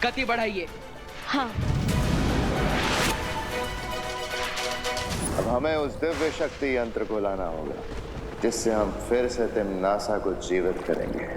गति बढ़ाइए। हाँ। अब हमें उस दिव्य शक्ति यंत्र को लाना होगा जिससे हम फिर से तिम्नासा को जीवित करेंगे।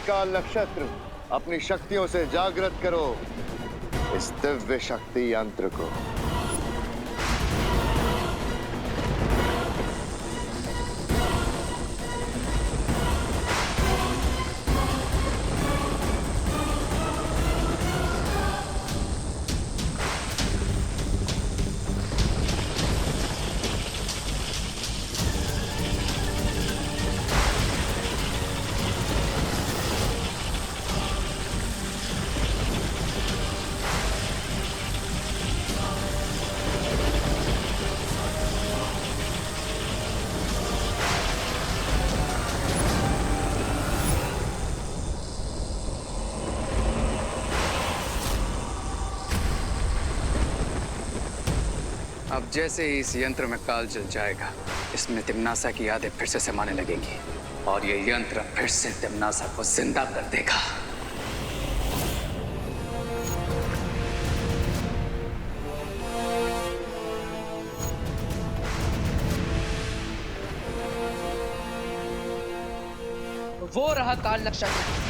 काल नक्षत्र, अपनी शक्तियों से जागृत करो इस दिव्य शक्ति यंत्र को। अब जैसे ही इस यंत्र में काल जल जाएगा, इसमें तिम्नासा की यादें फिर से समाने लगेंगी और ये यंत्र फिर से तिम्नासा को जिंदा कर देगा। वो रहा काल नक्षत्र।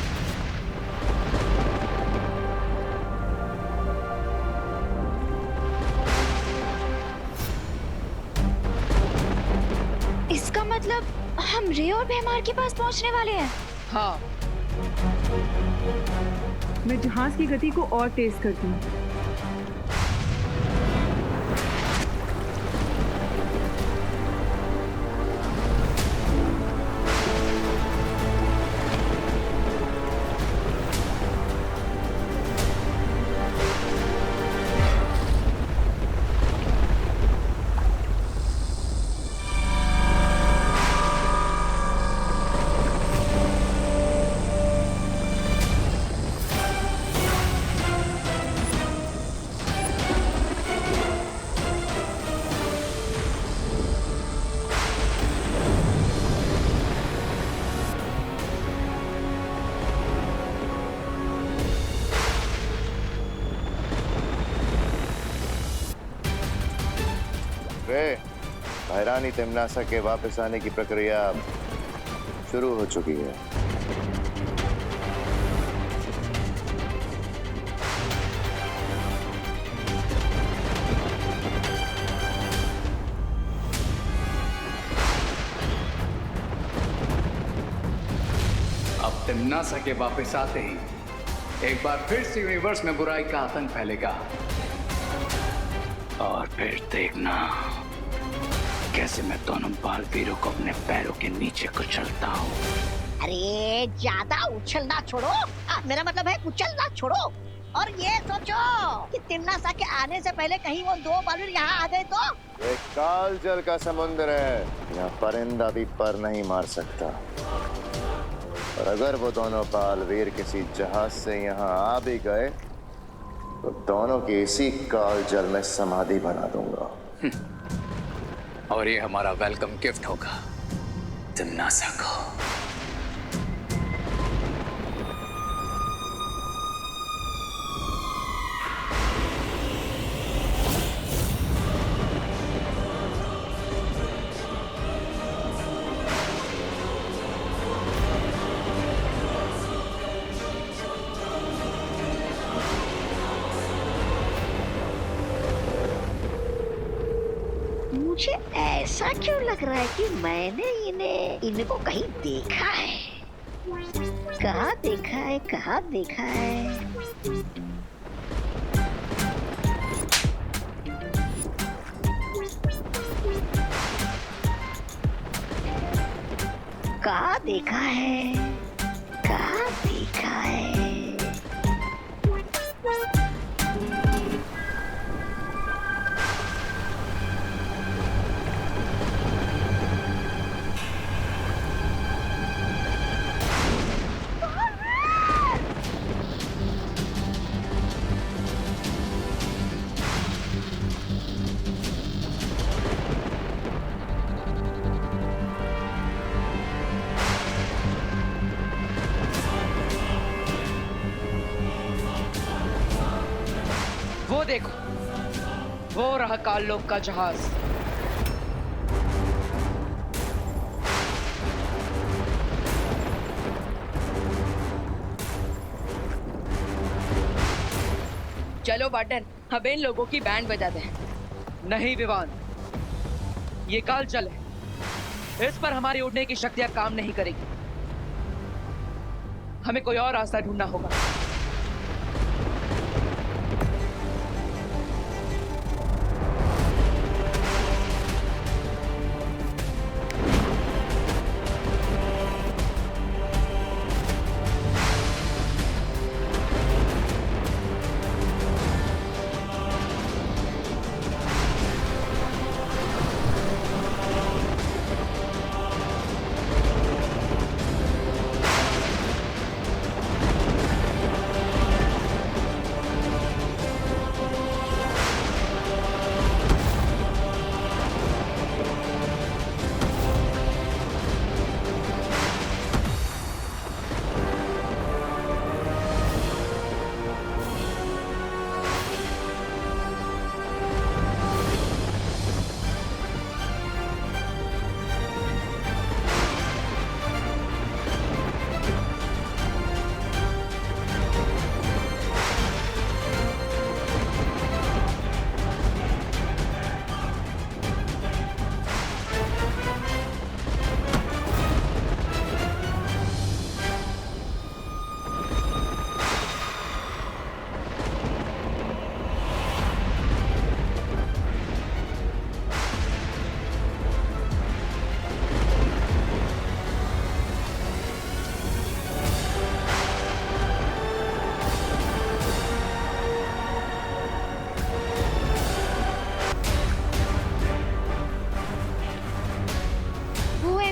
इसका मतलब हम रे और भैमार के पास पहुंचने वाले हैं। हाँ। मैं जहाज की गति को और तेज करती हूँ। भैरानी तिम्नासा के वापस आने की प्रक्रिया शुरू हो चुकी है। अब तिम्नासा के वापस आते ही एक बार फिर से यूनिवर्स में बुराई का आतंक फैलेगा और फिर देखना कैसे मैं दोनों बालवीरों को अपने पैरों के नीचे कुचलता हूँ। अरे ज्यादा उछलना छोड़ो, मेरा मतलब है कुचलना छोड़ो और ये सोचो कि तिम्नासा के आने से पहले कहीं वो दो बालवीर यहाँ आ गए तो। ये काल जल का समुद्र है, यहाँ परिंदा भी पर नहीं मार सकता। और अगर वो दोनों बालवीर किसी जहाज से यहाँ आ भी गए तो दोनों की इसी काल जल में समाधि बना दूंगा। और ये हमारा वेलकम गिफ्ट होगा तिम्नासा को। मुझे ऐसा क्यों लग रहा है कि मैंने इनको कहीं देखा है। कहाँ देखा है, कहाँ देखा है? कहाँ देखा है, कहाँ देखा है? वो देखो, वो रहा काललोक का जहाज। चलो बाटन, अब इन लोगों की बैंड बजा दें। नहीं विवान, ये कालजल है, इस पर हमारी उड़ने की शक्तियां काम नहीं करेगी। हमें कोई और रास्ता ढूंढना होगा।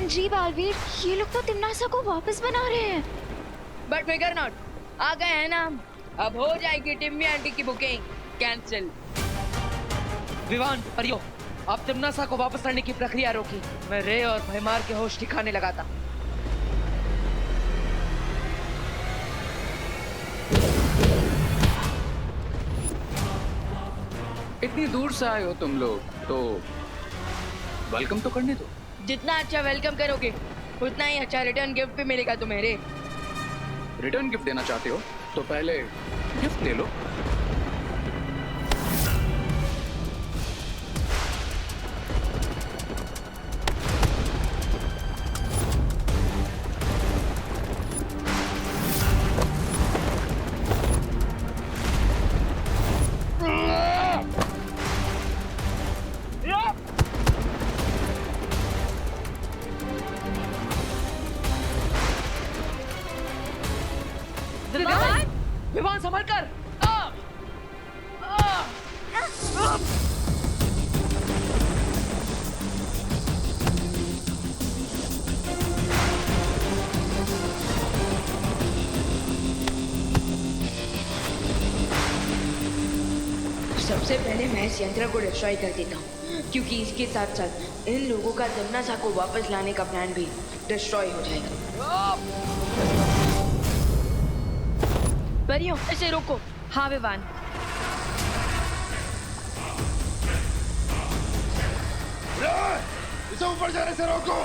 जी बालवीर, ये लोग तो तिम्नासा को वापस बना रहे हैं। बट फिगर नॉट, आ गए हैं ना हम। अब हो जाएगी टिम्मी आंटी की बुकिंग कैंसिल। विवान, परियो, आप तिम्नासा को वापस लाने की प्रक्रिया रोकी। मैं रे और भयमार के होश ठिकाने लगाता। इतनी दूर से आए हो तुम लोग, तो वेलकम तो करने दो। जितना अच्छा वेलकम करोगे उतना ही अच्छा रिटर्न गिफ्ट भी मिलेगा तुम्हें रे। रिटर्न गिफ्ट देना चाहते हो तो पहले गिफ्ट ले लो। विवान संभल कर। सबसे पहले मैं इस यंत्र को डिस्ट्रॉय कर देता हूँ, क्योंकि इसके साथ साथ इन लोगों का तिम्नासा को वापस लाने का प्लान भी डिस्ट्रॉय हो जाएगा। परियों, इसे रोको। हाँ विवान। इसे ऊपर जाने से रोको।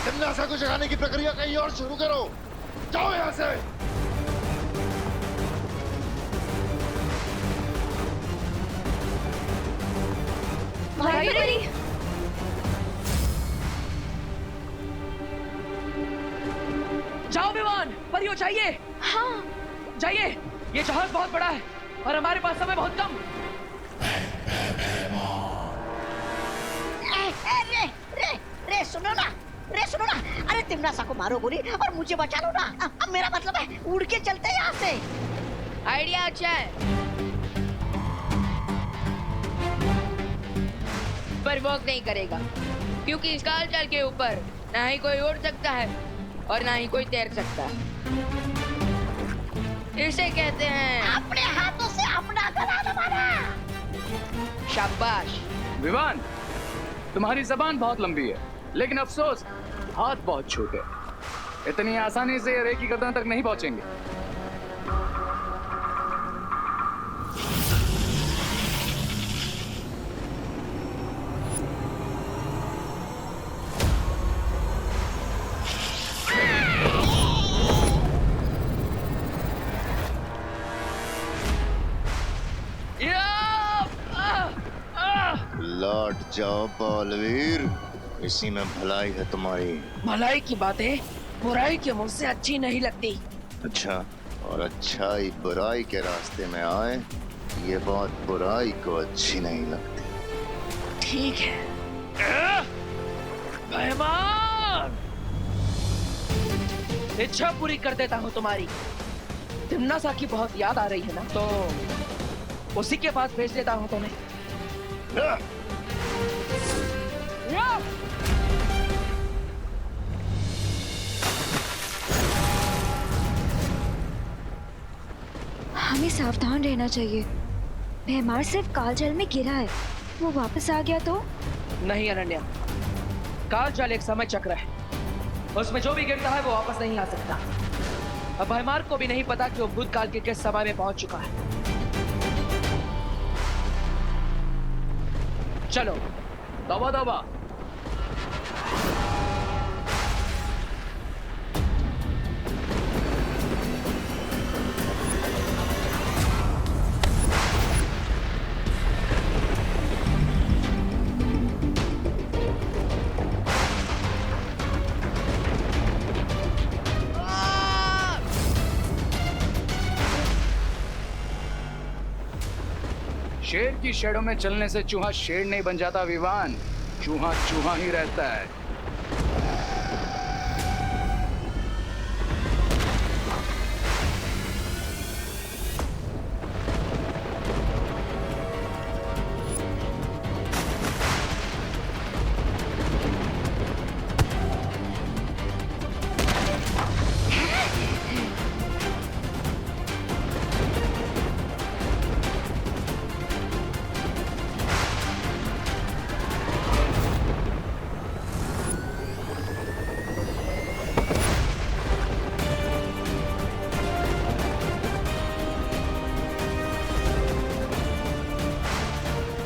तिम्नासा को जगाने की प्रक्रिया कहीं और शुरू करो। जाओ यहाँ से। को चाहिए? हाँ। जाइए, ये जहाज बहुत बड़ा है और हमारे पास समय बहुत कम। रे सुनो ना, अरे तिमनासा को मारो गोली और मुझे बचा लो ना। अब मेरा मतलब है उड़ के चलते हैं यहाँ से। आइडिया अच्छा है, पर वर्क नहीं करेगा क्योंकि इस कालजल के ऊपर ना ही कोई उड़ सकता है और ना ही कोई तैर सकता है। इसे कहते हैं अपने हाथों से अपना गला दबाना। शाबाश। विवान, तुम्हारी जबान बहुत लंबी है, लेकिन अफसोस हाथ बहुत छोटे। इतनी आसानी से रे की गर्दन तक नहीं पहुंचेंगे। लौट जाओ बालवीर, इसी में भलाई है तुम्हारी। भलाई की बातें बुराई के मुंह से अच्छी नहीं लगती। अच्छा, और अच्छाई बुराई के रास्ते में आए, ये बात बुराई को अच्छी नहीं लगती। ठीक है मेहमान, इच्छा पूरी कर देता हूँ तुम्हारी। तिमनासा की बहुत याद आ रही है ना, तो उसी के पास भेज देता हूँ तुम्हें। हमें सावधान रहना चाहिए। भैमार सिर्फ कालजल में गिरा है, वो वापस आ गया तो? नहीं अनन्या, कालजल एक समय चक्र है, उसमें जो भी गिरता है वो वापस नहीं आ सकता। अब भैमार को भी नहीं पता कि वो भूतकाल के किस समय में पहुंच चुका है। चलो दबा दबा। शेर की शेडों में चलने से चूहा शेर नहीं बन जाता विवान, चूहा चूहा ही रहता है।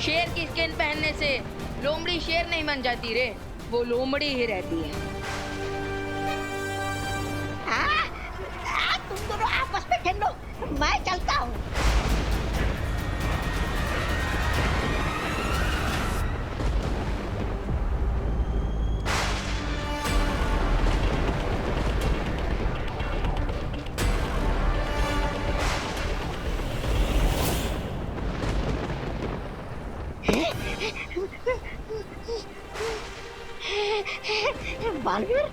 शेर की स्किन पहनने से लोमड़ी शेर नहीं बन जाती रे, वो लोमड़ी ही रहती है। तुम दोनों आपस में खेलो, मैं चलता हूँ। बालवीर,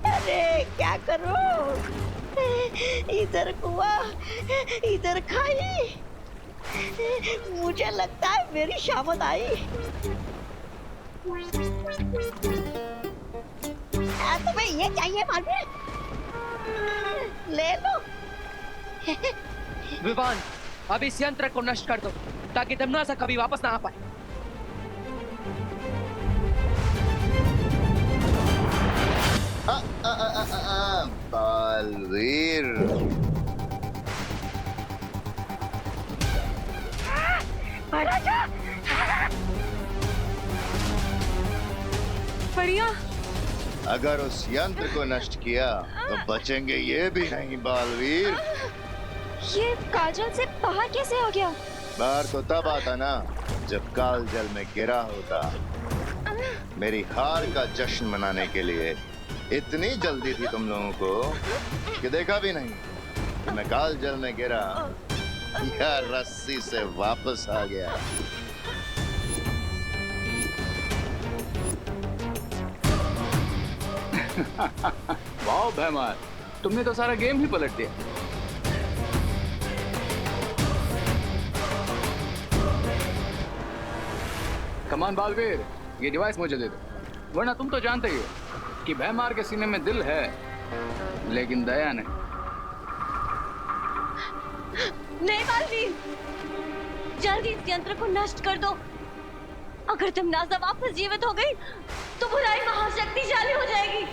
अरे क्या करूं? इधर कुआं, इधर खाई। मुझे लगता है मेरी शामत आई। तुम्हें ये चाहिए बालवीर? ले लो। विवान, अब इस यंत्र को नष्ट कर दो ताकि तिमनासा कभी वापस ना आ पाए। बालवीर, परिया, अगर उस यंत्र को नष्ट किया तो बचेंगे ये भी नहीं बालवीर। ये काजल से बाहर कैसे आ गया? बाहर तो तब आता ना जब काल जल में गिरा होता। मेरी हार का जश्न मनाने के लिए इतनी जल्दी थी तुम लोगों को कि देखा भी नहीं कि मैं काल जल में गिरा या रस्सी से वापस आ गया। वाह भैमार, तुमने तो सारा गेम ही पलट दिया। कमान बालवीर, ये डिवाइस मुझे दे दो, वरना तुम तो जानते ही हो कि भैमार के सीने में दिल है लेकिन दया नहीं। नहीं बालवीर, जल्दी इस यंत्र को नष्ट कर दो। अगर तिमनासा वापस जीवित हो गई तो बुराई महाशक्तिशाली हो जाएगी।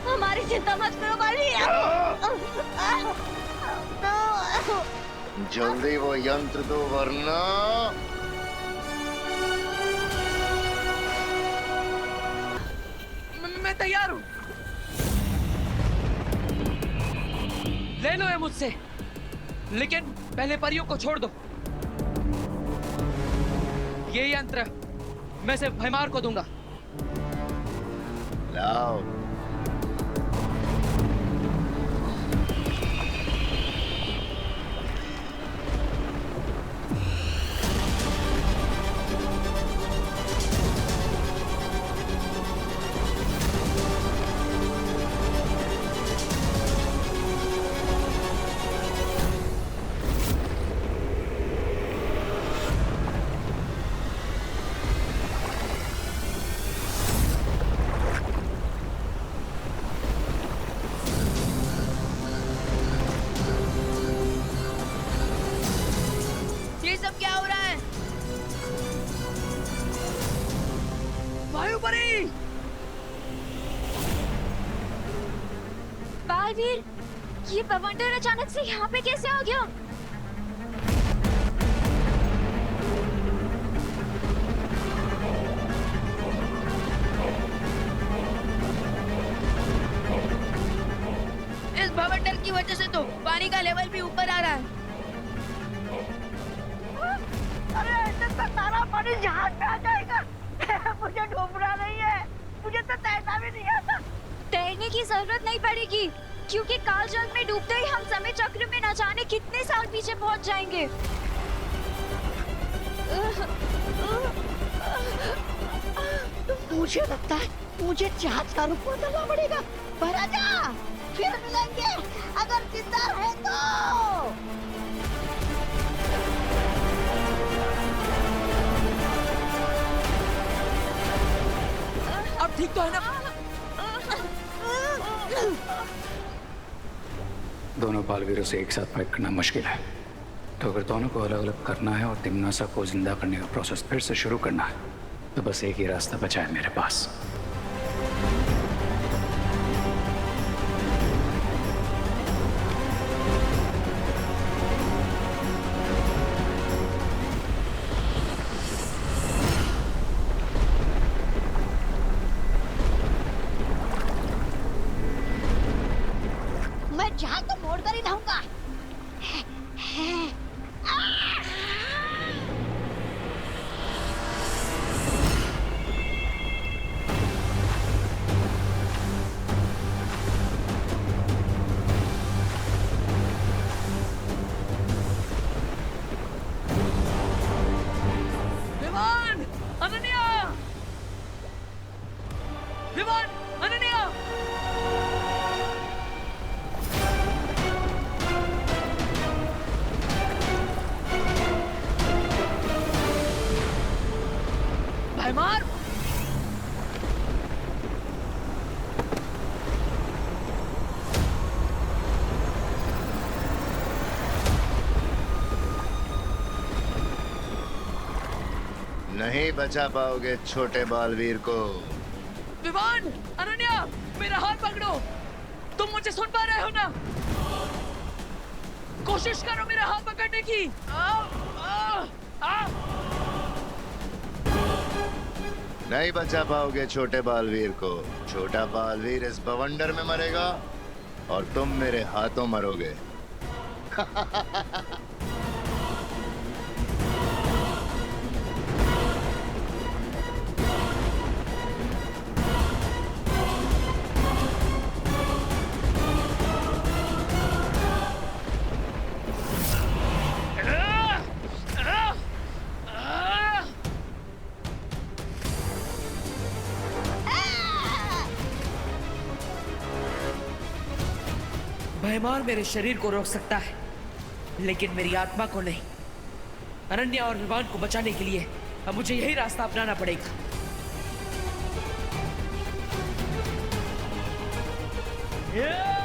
हमारी चिंता मत करो बालवीर। जल्दी वो यंत्र दो वरना। मैं तैयार हूं। ले लो ये मुझसे, लेकिन पहले परियों को छोड़ दो। ये यंत्र मैं सिर्फ भैमार को दूंगा। लाओ। ये सब क्या हो रहा है? वायुपरी! बालवीर, ये बवंडर अचानक से यहाँ पे कैसे आ गया? इस भवंडर की वजह से तो पानी का लेवल भी ऊपर आ रहा है। अरे ऐसे तो सारा पानी जहाज पे आ जाएगा। मुझे डूबना नहीं है, मुझे तो तैरना भी नहीं आता। तैरने की जरूरत नहीं पड़ेगी, क्योंकि काल जल में डूबते ही हम समय चक्र में न जाने कितने साल पीछे पहुंच जाएंगे। मुझे लगता है मुझे जहाज का रुख बदलना पड़ेगा। महाराजा, फिर मिलेंगे अगर जिंदा है तो। अब ठीक तो है ना? दोनों बालवीरों से एक साथ फाइट करना मुश्किल है, तो अगर दोनों को अलग अलग करना है और तिमनासा को जिंदा करने का प्रोसेस फिर से शुरू करना है, तो बस एक ही रास्ता बचा है मेरे पास। मैं जहाज तो मोड़ कर ही रहूंगा। विमान! अनन्या! विमान! अनन्या! भैमार! नहीं बचा पाओगे छोटे बालवीर को। विमान! अनन्या! मेरा हाथ पकड़ो। तुम मुझे सुन पा रहे हो ना? कोशिश करो मेरा हाथ पकड़ने की। नहीं बचा पाओगे छोटे बालवीर को। छोटा बालवीर इस बवंडर में मरेगा और तुम मेरे हाथों मरोगे। भयमार मेरे शरीर को रोक सकता है, लेकिन मेरी आत्मा को नहीं। अनन्या और विवान को बचाने के लिए अब मुझे यही रास्ता अपनाना पड़ेगा। Yeah!